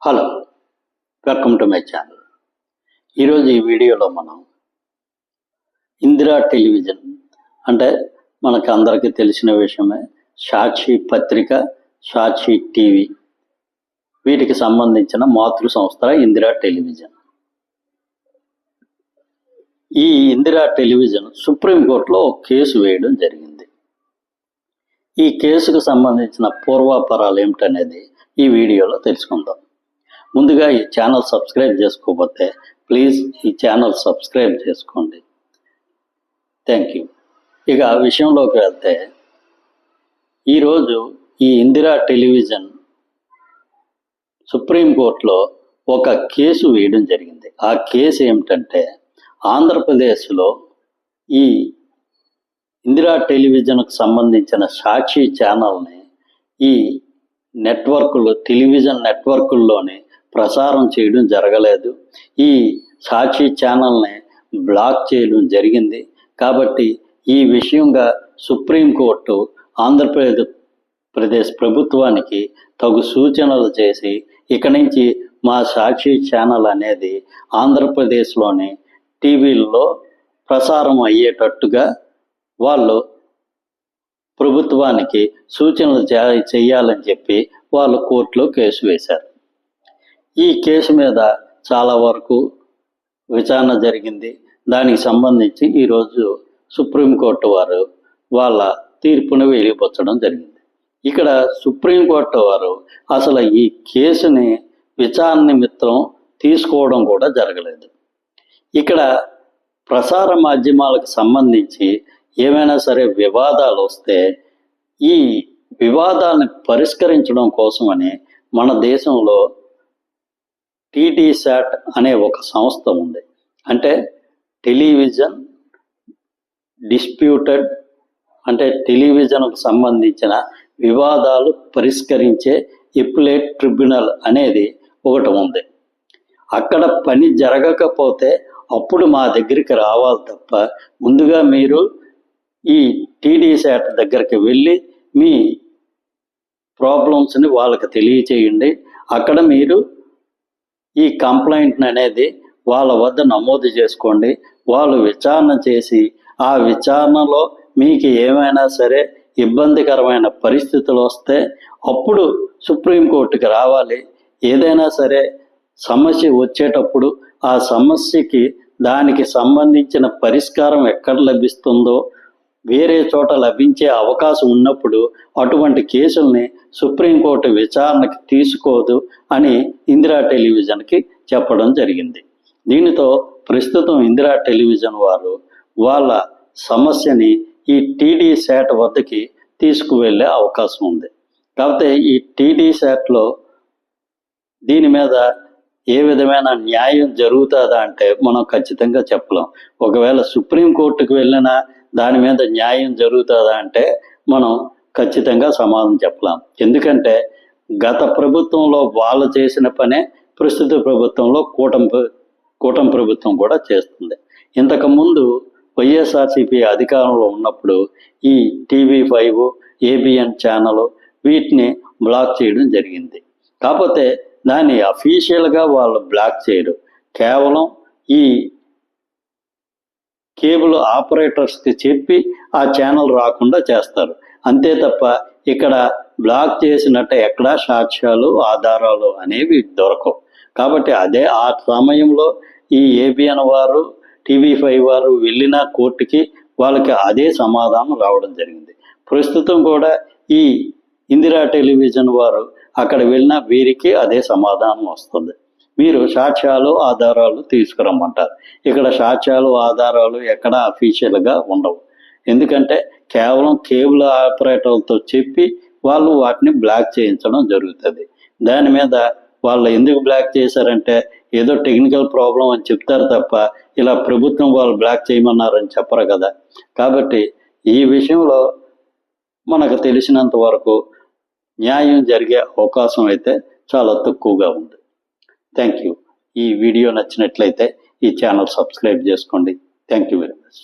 Hello, welcome to my channel. ఈరోజు ఈ వీడియోలో మనం ఇందిరా టెలివిజన్ అంటే మనకు అందరికీ తెలిసిన విషయమే. సాక్షి పత్రిక, సాక్షి టీవీ వీటికి సంబంధించిన మాతృ సంస్థ ఇందిరా టెలివిజన్. ఈ ఇందిరా టెలివిజన్ సుప్రీంకోర్టులో ఒక కేసు వేయడం జరిగింది. ఈ కేసుకు సంబంధించిన పూర్వాపరాలు ఏమిటనేది ఈ వీడియోలో తెలుసుకుందాం. ముందుగా ఈ ఛానల్ సబ్స్క్రైబ్ చేసుకోకపోతే ప్లీజ్ ఈ ఛానల్ సబ్స్క్రైబ్ చేసుకోండి. Thank you. ఇక విషయంలోకి వెళ్తే, ఈరోజు ఈ ఇందిరా టెలివిజన్ సుప్రీంకోర్టులో ఒక కేసు వేయడం జరిగింది. ఆ కేసు ఏమిటంటే, ఆంధ్రప్రదేశ్లో ఈ ఇందిరా టెలివిజన్కు సంబంధించిన సాక్షి ఛానల్ని ఈ నెట్వర్క్లు, టెలివిజన్ నెట్వర్కుల్లోనే ప్రసారం చేయడం జరగలేదు. ఈ సాక్షి ఛానల్ని బ్లాక్ చేయడం జరిగింది. కాబట్టి ఈ విషయంగా సుప్రీంకోర్టు ఆంధ్రప్రదేశ్ ప్రభుత్వానికి తగు సూచనలు చేసి, ఇక నుంచి మా సాక్షి ఛానల్ అనేది ఆంధ్రప్రదేశ్లోని టీవీల్లో ప్రసారం అయ్యేటట్టుగా వాళ్ళు ప్రభుత్వానికి సూచనలు చేయాలని చెప్పి వాళ్ళు కోర్టులో కేసు వేశారు. ఈ కేసు మీద చాలా వరకు విచారణ జరిగింది. దానికి సంబంధించి ఈరోజు సుప్రీంకోర్టు వారు వాళ్ళ తీర్పును వెలిబుచ్చడం జరిగింది. ఇక్కడ సుప్రీంకోర్టు వారు అసలు ఈ కేసుని విచారణ నిమిత్తం తీసుకోవడం కూడా జరగలేదు. ఇక్కడ ప్రసార మాధ్యమాలకు సంబంధించి ఏమైనా సరే వివాదాలు వస్తే ఈ వివాదాలను పరిష్కరించడం కోసమని మన దేశంలో టీడీశాట్ అనే ఒక సంస్థ ఉంది. అంటే టెలివిజన్ డిస్ప్యూటెడ్, అంటే టెలివిజన్కు సంబంధించిన వివాదాలు పరిష్కరించే ఎపిలేట్ ట్రిబ్యునల్ అనేది ఒకటి ఉంది. అక్కడ పని జరగకపోతే అప్పుడు మా దగ్గరికి రావాలి తప్ప, ముందుగా మీరు ఈ టీడీశాట్ దగ్గరికి వెళ్ళి మీ ప్రాబ్లమ్స్ని వాళ్ళకి తెలియచేయండి. అక్కడ మీరు ఈ కంప్లైంట్ అనేది వాళ్ళ వద్ద నమోదు చేసుకోండి. వాళ్ళు విచారణ చేసి ఆ విచారణలో మీకు ఏమైనా సరే ఇబ్బందికరమైన పరిస్థితులు వస్తే అప్పుడు సుప్రీంకోర్టుకి రావాలి. ఏదైనా సరే సమస్య వచ్చేటప్పుడు ఆ సమస్యకి దానికి సంబంధించిన పరిష్కారం ఎక్కడ లభిస్తుందో వేరే చోట లభించే అవకాశం ఉన్నప్పుడు అటువంటి కేసుల్ని సుప్రీంకోర్టు విచారణకి తీసుకోదు అని ఇందిరా టెలివిజన్కి చెప్పడం జరిగింది. దీనితో ప్రస్తుతం ఇందిరా టెలివిజన్ వారు వాళ్ళ సమస్యని ఈ టీడీశాట్ వద్దకి తీసుకువెళ్ళే అవకాశం ఉంది. కాకపోతే ఈ టీడీశాట్లో దీని మీద ఏ విధమైన న్యాయం జరుగుతుందా అంటే మనం ఖచ్చితంగా చెప్పలేం. ఒకవేళ సుప్రీంకోర్టుకు వెళ్ళినా దాని మీద న్యాయం జరుగుతుందా అంటే మనం ఖచ్చితంగా సమాధానం చెప్పలేం. ఎందుకంటే గత ప్రభుత్వంలో వాళ్ళు చేసిన పనే ప్రస్తుత ప్రభుత్వంలో కూటమి ప్రభుత్వం కూడా చేస్తుంది. ఇంతకుముందు వైఎస్ఆర్సీపీ అధికారంలో ఉన్నప్పుడు ఈ TV5, ABN ఛానల్ వీటిని బ్లాక్ చేయడం జరిగింది. కాకపోతే దాన్ని అఫీషియల్గా వాళ్ళు బ్లాక్ చేయరు. కేవలం ఈ కేబుల్ ఆపరేటర్స్కి చెప్పి ఆ ఛానల్ రాకుండా చేస్తారు. అంతే తప్ప ఇక్కడ బ్లాక్ చేసినట్టు ఎక్కడా సాక్ష్యాలు, ఆధారాలు అనేవి దొరకవు. కాబట్టి అదే ఆ సమయంలో ఈ ABN వారు, TV5 వారు వెళ్ళిన కోర్టుకి వాళ్ళకి అదే సమాధానం రావడం జరిగింది. ప్రస్తుతం కూడా ఈ ఇందిరా టెలివిజన్ వారు అక్కడ వెళ్ళినా వీరికి అదే సమాధానం వస్తుంది. మీరు సాక్ష్యాలు, ఆధారాలు తీసుకురమ్మంటారు. ఇక్కడ సాక్ష్యాలు, ఆధారాలు ఎక్కడ అఫీషియల్గా ఉండవు. ఎందుకంటే కేవలం కేబుల్ ఆపరేటర్లతో చెప్పి వాళ్ళు వాటిని బ్లాక్ చేయించడం జరుగుతుంది. దాని మీద వాళ్ళు ఎందుకు బ్లాక్ చేశారంటే ఏదో టెక్నికల్ ప్రాబ్లం అని చెప్తారు తప్ప ఇలా ప్రభుత్వం వాళ్ళు బ్లాక్ చేయమన్నారని చెప్పరు కదా. కాబట్టి ఈ విషయంలో మనకు తెలిసినంత వరకు న్యాయం జరిగే అవకాశం అయితే చాలా తక్కువగా ఉంది. Thank you. ఈ వీడియో నచ్చినట్లయితే ఈ ఛానల్ సబ్స్క్రైబ్ చేసుకోండి. Thank you very much.